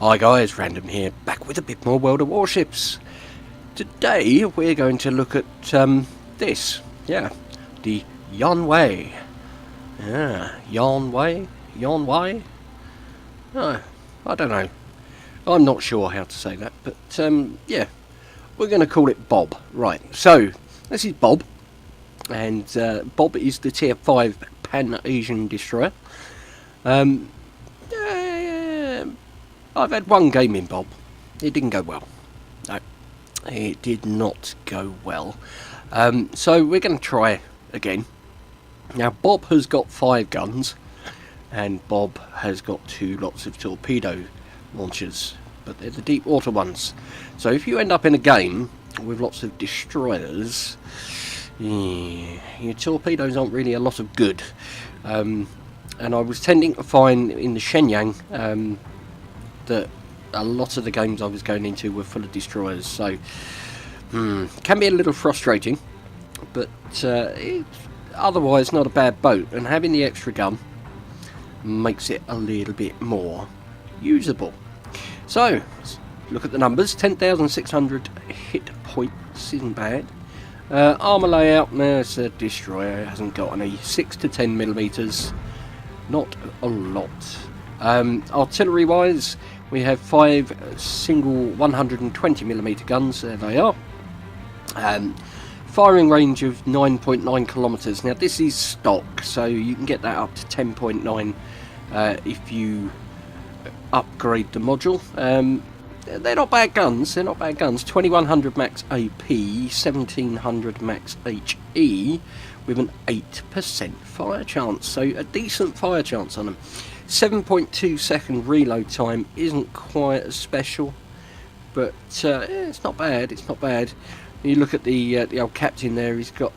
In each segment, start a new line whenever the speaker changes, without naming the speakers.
Hi guys, Random here, back with a bit more World of Warships. Today we're going to look at this, the Yanwei. Yanwei? I don't know. I'm not sure how to say that, but we're going to call it Bob. Right, so this is Bob, and Bob is the Tier 5 Pan-Asian destroyer. I've had one game in Bob. It didn't go well. No, it did not go well. So we're going to try again. Now Bob has got 5 guns, and Bob has got 2 lots of torpedo launchers, but they're the deep water ones. So if you end up in a game with lots of destroyers, your torpedoes aren't really a lot of good. And I was tending to find in the Shenyang that a lot of the games I was going into were full of destroyers, so can be a little frustrating, but it's otherwise not a bad boat, and having the extra gun makes it a little bit more usable. So look at the numbers. 10,600 hit points isn't bad. Armour layout, there's a destroyer, it hasn't got any. 6 to 10 millimeters, not a lot. Artillery wise, we have 5 single 120mm guns, there they are. Firing range of 9.9 kilometers. Now this is stock, so you can get that up to 10.9 if you upgrade the module. They're not bad guns, 2100 max AP, 1700 max HE with an 8% fire chance, so a decent fire chance on them. 7.2 second reload time isn't quite as special, but it's not bad, You look at the old captain there, he's got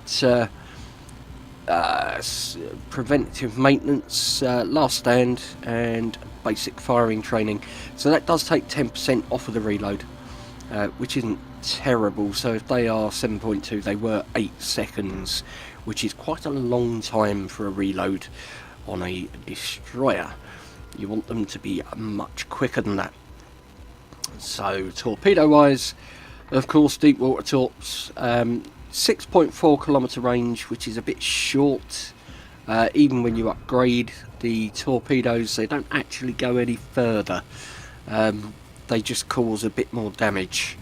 preventive maintenance, last stand, and basic firing training. So that does take 10% off of the reload, which isn't terrible. So if they are 7.2, they were 8 seconds, which is quite a long time for a reload on a destroyer. You want them to be much quicker than that. So torpedo wise, of course, deep water torps, 6.4 kilometer range, which is a bit short. Even when you upgrade the torpedoes, they don't actually go any further. They just cause a bit more damage.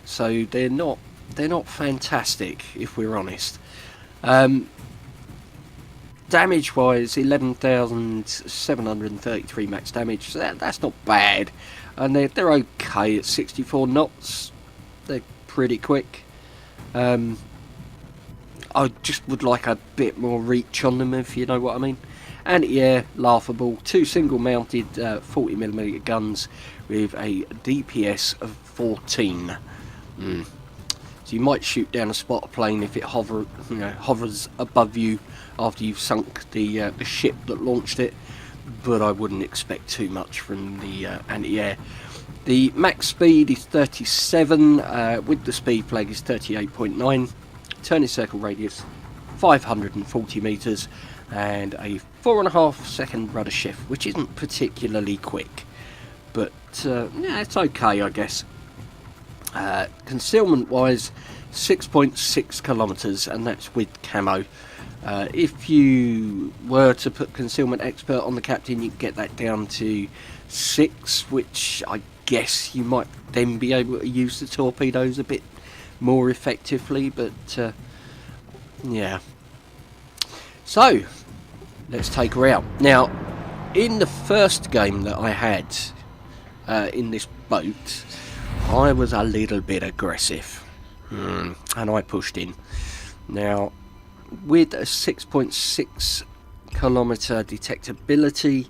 So they're not fantastic, if we're honest. Damage wise, 11,733 max damage, so that's not bad, and they're okay at 64 knots. They're pretty quick. I just would like a bit more reach on them, if you know what I mean. Anti-air, laughable. 2 single mounted 40mm guns with a DPS of 14. So you might shoot down a spotter plane if it hovers above you after you've sunk the ship that launched it, but I wouldn't expect too much from the anti-air. The max speed is 37, with the speed flag is 38.9, turning circle radius 540 meters, and a 4.5 second rudder shift, which isn't particularly quick, but it's okay, I guess. Concealment wise, 6.6 kilometers, and that's with camo. If you were to put concealment expert on the captain, you can get that down to 6, which I guess you might then be able to use the torpedoes a bit more effectively, but yeah. So let's take her out. Now, in the first game that I had in this boat, I was a little bit aggressive, and I pushed in. Now, with a 6.6 kilometer detectability,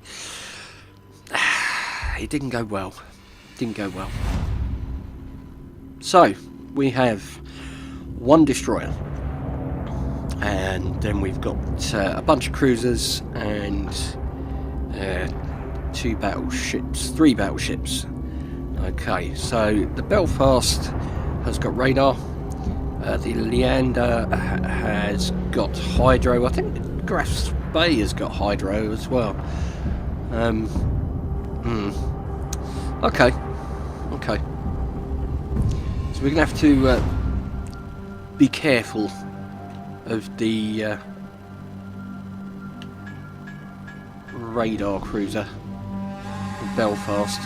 it didn't go well. So we have 1 destroyer, and then we've got a bunch of cruisers and 2 battleships, 3 battleships. Okay, so the Belfast has got radar. The Leander has got hydro. I think the Graf's Bay has got hydro as well. Okay. Okay. So we're going to have to be careful of the radar cruiser in Belfast.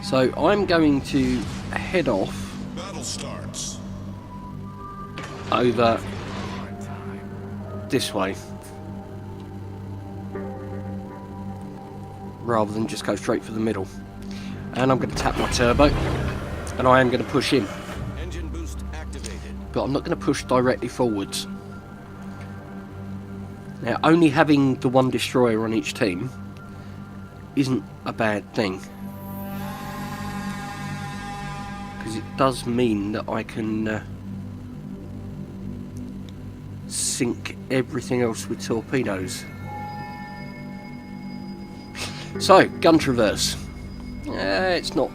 So I'm going to head off.
Battle starts.
Over this way, rather than just go straight for the middle. And I'm going to tap my turbo, and I am going to push in.
Engine boost activated.
But I'm not going to push directly forwards. Now, only having the one destroyer on each team isn't a bad thing, because it does mean that I can sink everything else with torpedoes. So, gun traverse. It's not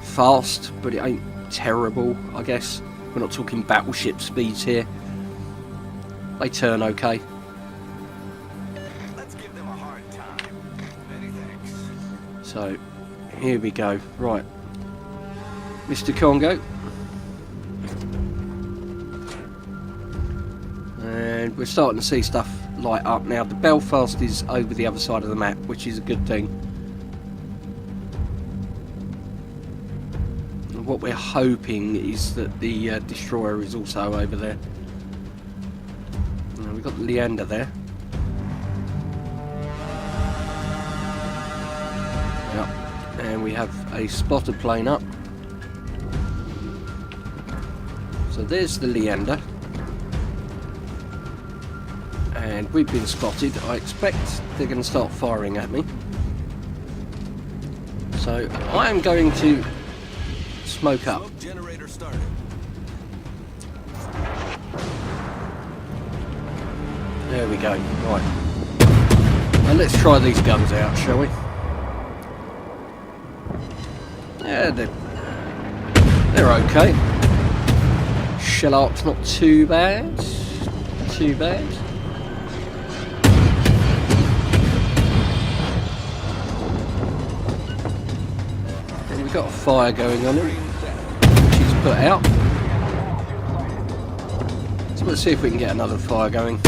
fast, but it ain't terrible, I guess. We're not talking battleship speeds here. They turn okay.
Let's give them a hard time. Many thanks.
So, here we go. Right. Mr. Congo. And we're starting to see stuff light up now. The Belfast is over the other side of the map, which is a good thing. And what we're hoping is that the destroyer is also over there. Now, we've got the Leander there. Yep. And we have a spotter plane up. So there's the Leander. And we've been spotted. I expect they're going to start firing at me. So I am going to smoke up.
Smoke generator started.
There we go. Right. Now let's try these guns out, shall we? Yeah, they're okay. Shell arc's not too bad. Too bad. We've got a fire going on him, which he's put out. So let's see if we can get another fire going.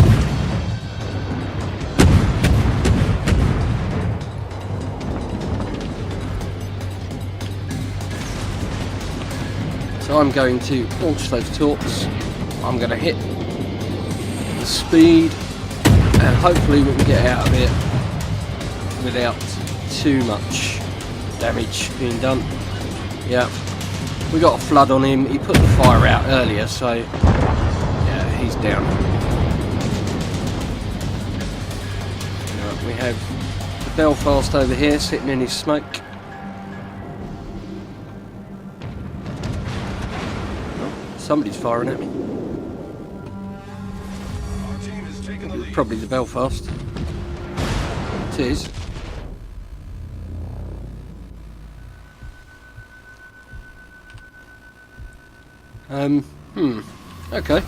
So I'm going to launch those torps. I'm going to hit the speed, and hopefully we can get out of it without too much damage being done. Yeah, we got a flood on him. He put the fire out earlier, so yeah, he's down. Right, we have the Belfast over here sitting in his smoke. Oh, somebody's firing at me.
Our team is taking the lead.
Probably the Belfast. It is. Okay.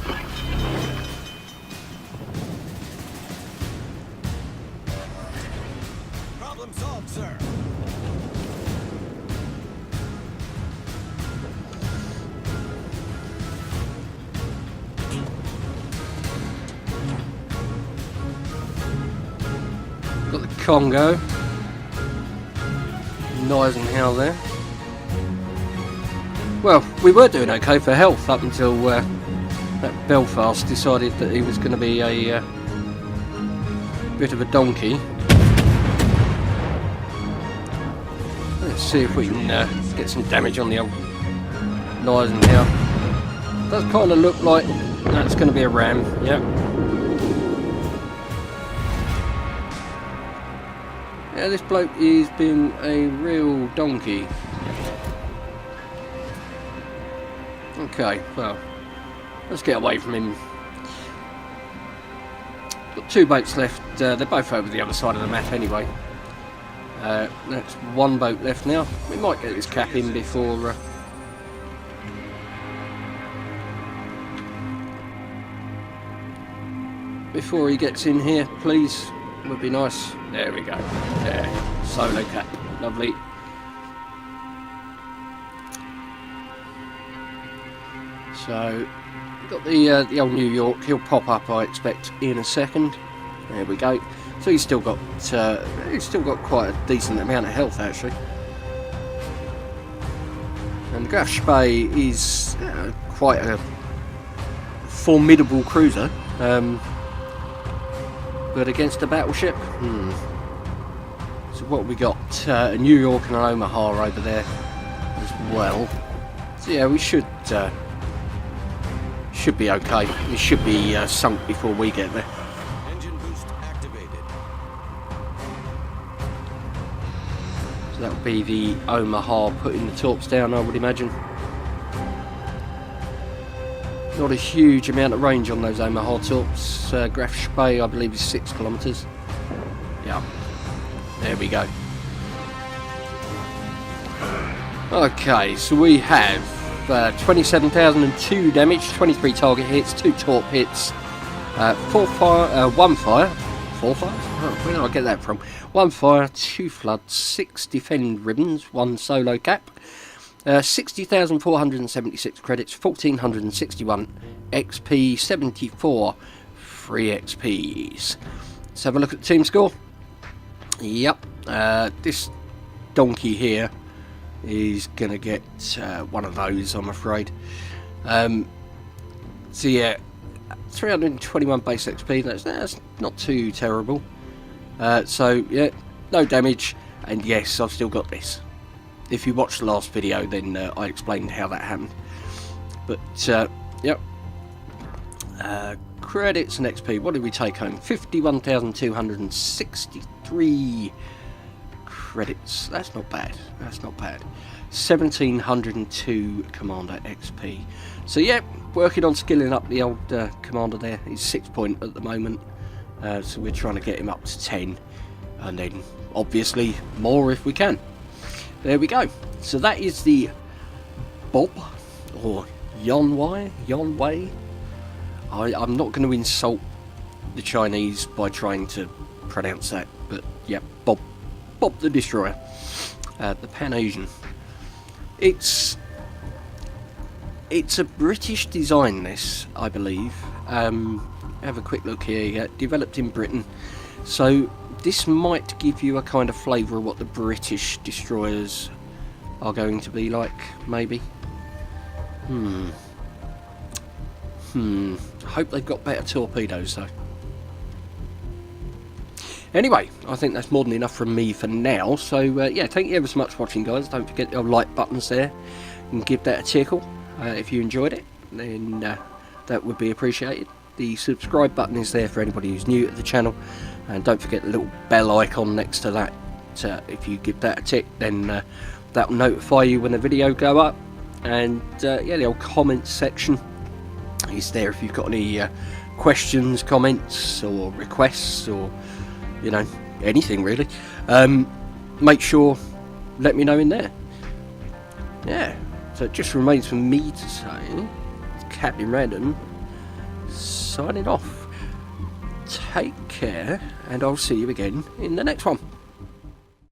Problem solved, sir.
Got the Congo. Nice and hell there. Well, we were doing okay for health up until that Belfast decided that he was going to be a bit of a donkey. Let's see if we can get some damage on the old Eisenhower. Does kind of look like that's going to be a ram, yeah. Yeah, this bloke is being a real donkey. Okay, well, let's get away from him. Got two boats left. They're both over the other side of the map anyway. That's one boat left now. We might get this cap in before he gets in here, please. Would be nice. There we go. There. Solo cap. Lovely. So, got the old New York. He'll pop up, I expect, in a second. There we go. So he's still got quite a decent amount of health, actually. And the Graf Spee is quite a formidable cruiser, but against a battleship. So what we got? A New York and an Omaha over there as well. So yeah, we should be okay. It should be sunk before we get there.
Engine boost activated.
So that would be the Omaha putting the torps down, I would imagine. Not a huge amount of range on those Omaha torps. Graf Spee, I believe, is 6 kilometres. Yeah, there we go. Okay, so we have 27,002 damage, 23 target hits, 2 torp hits, 4 fire, 1 fire, 4 fires? Oh, where did I get that from? 1 fire, 2 floods, 6 defend ribbons, 1 solo cap, 60,476 credits, 1,461 XP, 74 free XPs. Let's have a look at the team score. Yep, this donkey here is gonna get one of those, I'm afraid. So yeah, 321 base XP. That's not too terrible. So yeah, no damage, and yes, I've still got this. If you watched the last video, then I explained how that happened. But yep. Credits and XP. What did we take home? 51,263 credits. That's not bad. That's not bad. 1,702 Commander XP. So yeah, working on skilling up the old Commander there. He's 6 point at the moment. So we're trying to get him up to 10, and then obviously more if we can. There we go. So that is the Bob, or Yonwei. I'm not going to insult the Chinese by trying to pronounce that, but yeah, Bob the Destroyer, the Pan-Asian. It's a British design, this, I believe. Have a quick look here. Yeah, developed in Britain, so this might give you a kind of flavour of what the British destroyers are going to be like, maybe. I hope they've got better torpedoes though. Anyway, I think that's more than enough from me for now. So yeah, thank you ever so much for watching, guys. Don't forget your like buttons there and give that a tickle if you enjoyed it. Then that would be appreciated. The subscribe button is there for anybody who's new to the channel, and don't forget the little bell icon next to that. If you give that a tick, then that will notify you when the video go up. And yeah, the old comments section is there if you've got any questions, comments, or requests, or you know, anything really. Make sure let me know in there. Yeah, so it just remains for me to say, Captain Random signing off. Take care, and I'll see you again in the next one.